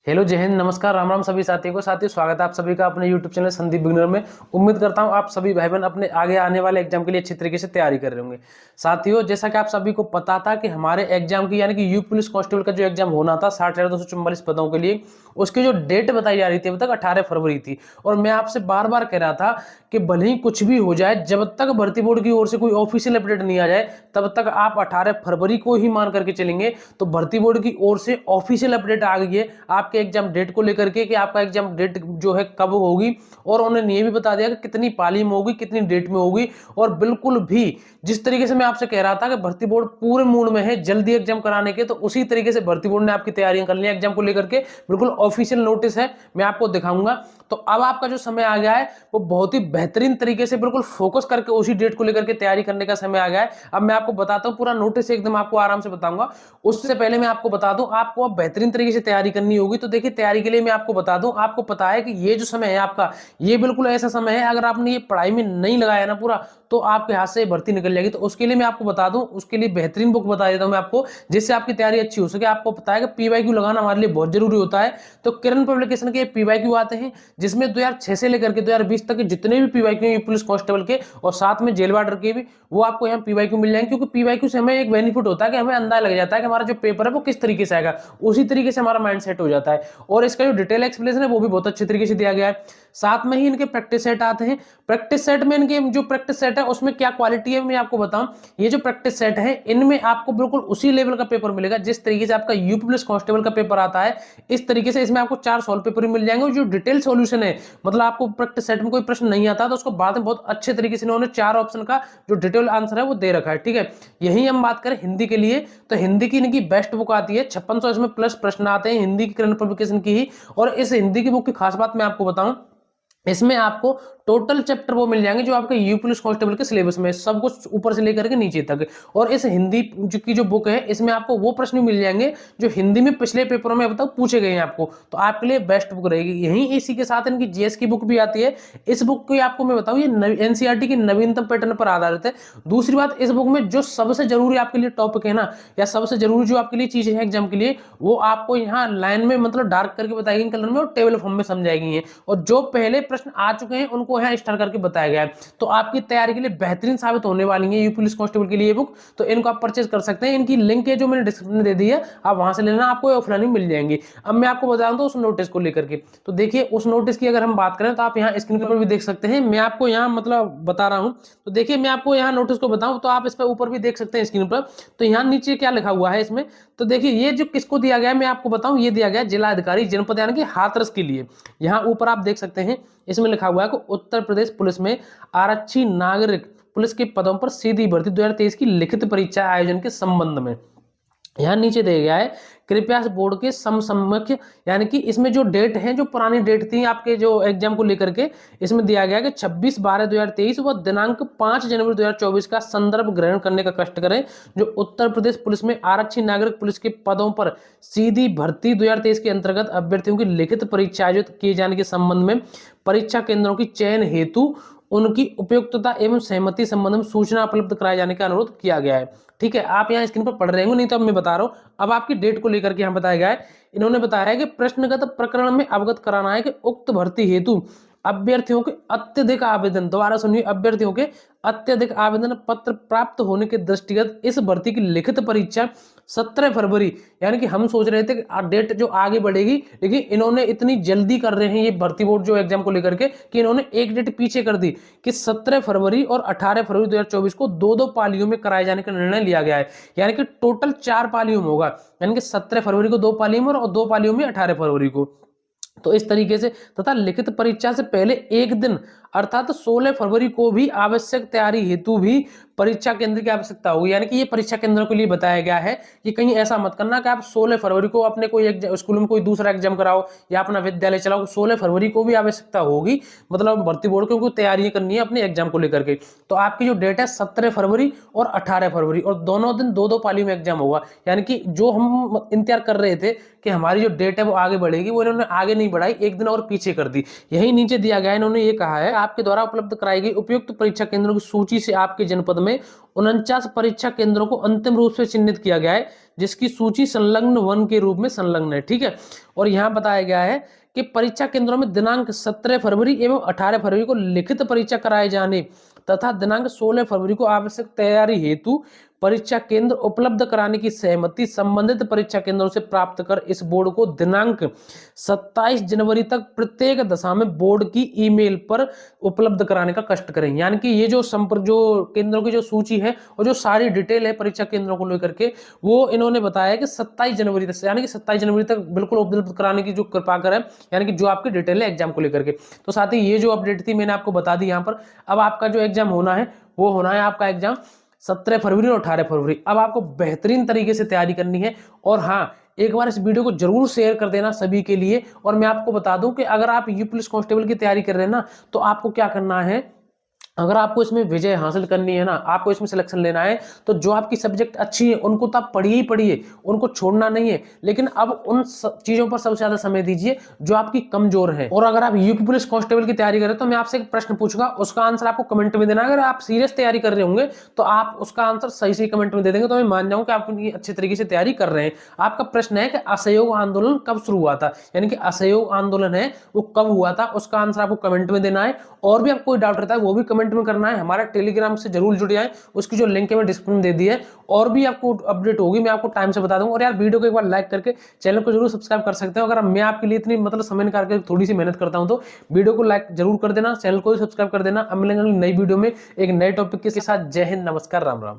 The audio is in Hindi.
हेलो जय हिंद, नमस्कार, राम राम सभी साथियों को। साथियों, स्वागत है आप सभी का अपने यूट्यूब चैनल संदीप बिगनर में। उम्मीद करता हूं आप सभी भाई बहन अपने आगे आने वाले एग्जाम के लिए अच्छी तरीके से तैयारी कर रहे होंगे। साथियों, जैसा कि आप सभी को पता था कि हमारे एग्जाम की यानी कि यूपी पुलिस कांस्टेबल का जो एग्जाम होना था 60,244 पदों के लिए, उसकी जो डेट बताई जा रही थी अभी तक 18 फरवरी थी। और मैं आपसे बार बार कह रहा था कि भले ही कुछ भी हो जाए, जब तक भर्ती बोर्ड की ओर से कोई ऑफिशियल अपडेट नहीं आ जाए तब तक आप 18 फरवरी को ही मान करके चलेंगे। तो भर्ती बोर्ड की ओर से ऑफिशियल अपडेट आ गई है आपके एग्जाम डेट को लेकर के कि आपका एग्जाम डेट जो है कब होगी, और उन्होंने ये भी बता दिया कि कितनी पाली में होगी, कितनी डेट में होगी। और बिल्कुल भी जिस तरीके से मैं आपसे कह रहा था कि भर्ती बोर्ड पूरे मूड में है जल्दी एग्जाम कराने के, तो उसी तरीके से भर्ती बोर्ड ने आपकी तैयारियां कर ली एग्जाम को लेकर के। बिल्कुल ऑफिशियल नोटिस है, मैं आपको दिखाऊंगा। तो अब आपका जो समय आ गया है वो बहुत ही बेहतरीन तरीके से बिल्कुल फोकस करके उसी डेट को लेकर के तैयारी करने का समय आ गया है। अब मैं आपको बताता हूं, पूरा नोटिस एकदम आपको आराम से बताऊंगा। उससे पहले मैं आपको बता दूं, आपको अब बेहतरीन तरीके से तैयारी करनी होगी। तो देखिए, तैयारी के लिए मैं आपको बता दूं, आपको पता है कि ये जो समय है आपका, ये बिल्कुल ऐसा समय है, अगर आपने ये पढ़ाई में नहीं लगाया ना पूरा, तो आपके हाथ से भर्ती निकल जाएगी। तो उसके लिए मैं आपको बता दूं, उसके लिए बेहतरीन बुक बता देता हूं मैं आपको, जिससे आपकी तैयारी अच्छी हो सके। आपको पता है कि पीवाईक्यू लगाना हमारे लिए बहुत जरूरी होता है। तो किरण पब्लिकेशन के पीवाईक्यू आते हैं, जिसमें 2006 से लेकर के 2020 तक के जितने भी पीवाईक्यू हैं पुलिस कांस्टेबल के, और साथ में जेल वार्डर के भी, वो आपको यहाँ पीवाईक्यू मिल जाएंगे। क्योंकि पीवाईक्यू से हमें एक बेनिफिट होता है कि हमें अंदाजा लग जाता है कि हमारा जो पेपर है वो किस तरीके से आएगा, उसी तरीके से हमारा माइंड सेट हो जाता है। और इसका जो डिटेल एक्सप्लेनेशन है वो भी बहुत अच्छे तरीके से दिया गया है। साथ में ही इनके प्रैक्टिस सेट आते हैं। प्रैक्टिस सेट में इनके जो प्रैक्टिस सेट है उसमें क्या क्वालिटी है मैं आपको बताऊं। ये जो प्रैक्टिस सेट है इनमें आपको बिल्कुल उसी लेवल का पेपर मिलेगा जिस तरीके से आपका यूपी पुलिस कांस्टेबल का पेपर आता है। इस तरीके से इसमें आपको 4 सॉल्व पेपर मिल जाएंगे। जो डिटेल सॉल्यूशन है, मतलब आपको प्रैक्टिस सेट में कोई प्रश्न नहीं आता तो उसको बाद में बहुत अच्छे तरीके से इन्होंने 4 ऑप्शन का जो डिटेल आंसर है वो दे रखा है। ठीक है, यही हम बात करें हिंदी के लिए, तो हिंदी की इनकी बेस्ट बुक आती है। 5600 इसमें प्लस प्रश्न आते हैं हिंदी की करंट पब्लिकेशन की ही। और इस हिंदी की बुक की खास बात मैं आपको बताऊं, इसमें आपको टोटल चैप्टर वो मिल जाएंगे जो आपके यूपी पुलिस कांस्टेबल के सिलेबस में, सब कुछ ऊपर से लेकर के नीचे तक। और इस हिंदी की जो बुक है इसमें आपको वो प्रश्न मिल जाएंगे जो हिंदी में पिछले पेपरों में अब तक पूछे गए हैं आपको। तो आपके लिए बेस्ट बुक रहेगी। यहीं इसी के साथ इनकी जीएस की बुक भी आती है। इस बुक की आपको मैं बताऊं, ये एनसीईआरटी की नवीनतम पैटर्न पर आधारित है। दूसरी बात, इस बुक में जो सबसे जरूरी आपके लिए टॉपिक है ना, या सबसे जरूरी जो आपके लिए चीजें हैं एग्जाम के लिए, वो आपको यहाँ लाइन में मतलब डार्क करके बताई गई कलर में और टेबल फॉर्म में समझाई गई है। और जो पहले प्रश्न आ चुके हैं उनको यहाँ स्टार करके बताया गया है। तो आपकी तैयारी के लिए बेहतरीन साबित होने वाली है यूपी पुलिस कांस्टेबल के लिए बुक। तो इनको आप परचेज कर सकते हैं। इनकी लिंक है जो मैंने डिस्क्रिप्शन में दे दी है, आप वहां से लेना, आपको ऑफलाइन मिल जाएंगी। अब मैं आपको बता दूं उस नोटिस को लेकर के। तो देखिए, उस नोटिस की अगर हम बात करें तो आप यहाँ स्क्रीन पर भी देख सकते हैं। मैं आपको यहाँ मतलब बता रहा हूँ। तो देखिए, मैं आपको यहाँ नोटिस को बताऊं तो आप इस पर ऊपर भी देख सकते हैं स्क्रीन पर। तो यहाँ नीचे क्या लिखा हुआ है इसमें, तो देखिए ये जो किसको दिया गया है मैं आपको बताऊं, ये दिया गया है जिला अधिकारी जनपद यानी कि हाथरस के लिए। यहाँ ऊपर आप देख सकते हैं, इसमें लिखा हुआ है कि उत्तर प्रदेश पुलिस में आरक्षी नागरिक पुलिस के पदों पर सीधी भर्ती 2023 की लिखित परीक्षा आयोजन के संबंध में। यहाँ नीचे दिया गया है, कृपया बोर्ड के समसम्यक, यानी कि इसमें जो डेट है, जो पुरानी डेट थी आपके जो एग्जाम को लेकर के, इसमें दिया गया कि 26/12/2023 व दिनांक 5 जनवरी 2024 का संदर्भ ग्रहण करने का कष्ट करें। जो उत्तर प्रदेश पुलिस में आरक्षी नागरिक पुलिस के पदों पर सीधी भर्ती 2023 के अंतर्गत अभ्यर्थियों की लिखित परीक्षा आयोजित किए जाने के संबंध में परीक्षा केंद्रों की चयन हेतु उनकी उपयुक्तता एवं सहमति संबंध में सूचना उपलब्ध कराए जाने का अनुरोध किया गया है। ठीक है, आप यहाँ स्क्रीन पर पढ़ रहे होंगे, नहीं तो अब मैं बता रहा हूँ। अब आपकी डेट को लेकर के यहाँ बताया गया है, इन्होंने बताया है कि प्रश्नगत प्रकरण में अवगत कराना है कि उक्त भर्ती हेतु अभ्यर्थियों के अत्यधिक आवेदन, दोबारा सुनिए, अभ्यर्थियों के अत्यधिक आवेदन पत्र प्राप्त होने के दृष्टिगत इस भर्ती की लिखित परीक्षा 17 फरवरी, यानी कि हम सोच रहे थे कि डेट जो आगे बढ़ेगी, लेकिन इन्होंने इतनी जल्दी कर रहे हैं ये भर्ती बोर्ड जो एग्जाम को लेकर के, कि इन्होंने एक डेट पीछे कर दी कि 17 फरवरी और 18 फरवरी 2024 को 2-2 पालियों में कराए जाने का निर्णय लिया गया है। यानी कि टोटल 4 पालियों में होगा, यानी कि 17 फरवरी को 2 पालियों में और 2 पालियों में 18 फरवरी को। तो इस तरीके से, तथा लिखित परीक्षा से पहले एक दिन अर्थात 16 फरवरी को भी आवश्यक तैयारी हेतु भी परीक्षा केंद्र की आवश्यकता होगी। यानी कि ये परीक्षा केंद्र के लिए बताया गया है कि कहीं ऐसा मत करना कि आप 16 फरवरी को अपने कोई स्कूल में कोई दूसरा एग्जाम कराओ या अपना विद्यालय चलाओ। 16 फरवरी को भी आवश्यकता होगी, मतलब भर्ती बोर्ड को तैयारी करनी है अपने एग्जाम को लेकर के। तो आपकी जो डेट है 17 फरवरी और 18 फरवरी, और दोनों दिन 2-2 पालियों में एग्जाम होगा। यानी कि जो हम इंतजार कर रहे थे कि हमारी जो डेट है वो आगे बढ़ेगी, वो इन्होंने आगे नहीं बढ़ाई, एक दिन और पीछे कर दी। यही नीचे दिया गया है, इन्होंने ये कहा है आपके द्वारा उपलब्ध कराई गई उपयुक्त परीक्षा केंद्रों की सूची से आपके जनपद में 49 परीक्षा केंद्रों को अंतिम रूप से चिन्हित किया गया है, जिसकी सूची संलग्न 1 के रूप में संलग्न है। ठीक है, और यहाँ बताया गया है कि परीक्षा केंद्रों में दिनांक 17 फरवरी एवं 18 फरवरी को लिखित परीक्षा कराए जाने तथा दिनांक 16 फरवरी को आवश्यक तैयारी हेतु परीक्षा केंद्र उपलब्ध कराने की सहमति संबंधित परीक्षा केंद्रों से प्राप्त कर इस बोर्ड को दिनांक 27 जनवरी तक प्रत्येक दशा में बोर्ड की ईमेल पर उपलब्ध कराने का कष्ट करें। यानी कि ये जो केंद्रों की जो सूची है और जो सारी डिटेल है परीक्षा केंद्रों को लेकर के, वो इन्होंने बताया कि 27 जनवरी तक, यानी कि 27 जनवरी तक बिल्कुल उपलब्ध कराने की जो कृपा करें, यानी कि जो आपकी डिटेल है एग्जाम को लेकर के। तो साथ ही ये जो अपडेट थी मैंने आपको बता दी यहाँ पर। अब आपका जो एग्जाम होना है वो होना है आपका एग्जाम 17 फरवरी और 18 फरवरी। अब आपको बेहतरीन तरीके से तैयारी करनी है। और हाँ, एक बार इस वीडियो को जरूर शेयर कर देना सभी के लिए। और मैं आपको बता दूं कि अगर आप यूपी पुलिस कांस्टेबल की तैयारी कर रहे हैं ना, तो आपको क्या करना है, अगर आपको इसमें विजय हासिल करनी है ना, आपको इसमें सिलेक्शन लेना है, तो जो आपकी सब्जेक्ट अच्छी है उनको तो आप पढ़िए, उनको छोड़ना नहीं है। लेकिन अब उन चीजों पर सबसे ज्यादा समय दीजिए जो आपकी कमजोर है। और अगर आप यूपी पुलिस कांस्टेबल की तैयारी कर रहे हैं तो मैं आपसे एक प्रश्न पूछूंगा, उसका आंसर आपको कमेंट में देना। अगर आप सीरियस तैयारी कर रहे होंगे तो आप उसका आंसर सही सही कमेंट में दे देंगे, तो मैं मान जाऊं कि आप अच्छे तरीके से तैयारी कर रहे हैं। आपका प्रश्न है कि असहयोग आंदोलन कब शुरू हुआ था, यानी कि असहयोग आंदोलन है वो कब हुआ था, उसका आंसर आपको कमेंट में देना है। और भी आपको कोई डाउट रहता है वो भी कमेंट में करना है। हमारा टेलीग्राम से जरूर जुड़ जाएं, उसकी जो लिंक है मैं डिस्क्रिप्शन में दे दी है। और भी आपको अपडेट होगी मैं आपको टाइम से बता दूंगा। और यार वीडियो को एक बार लाइक करके चैनल को जरूर सब्सक्राइब कर सकते हो। अगर मैं आपके लिए इतनी समय निकाल के थोड़ी सी मेहनत करता हूं तो वीडियो को लाइक जरूर कर देना, चैनल को भी सब्सक्राइब कर देना। अब मिलेंगे नई वीडियो में एक नए टॉपिक के साथ। जय हिंद, नमस्कार, राम राम।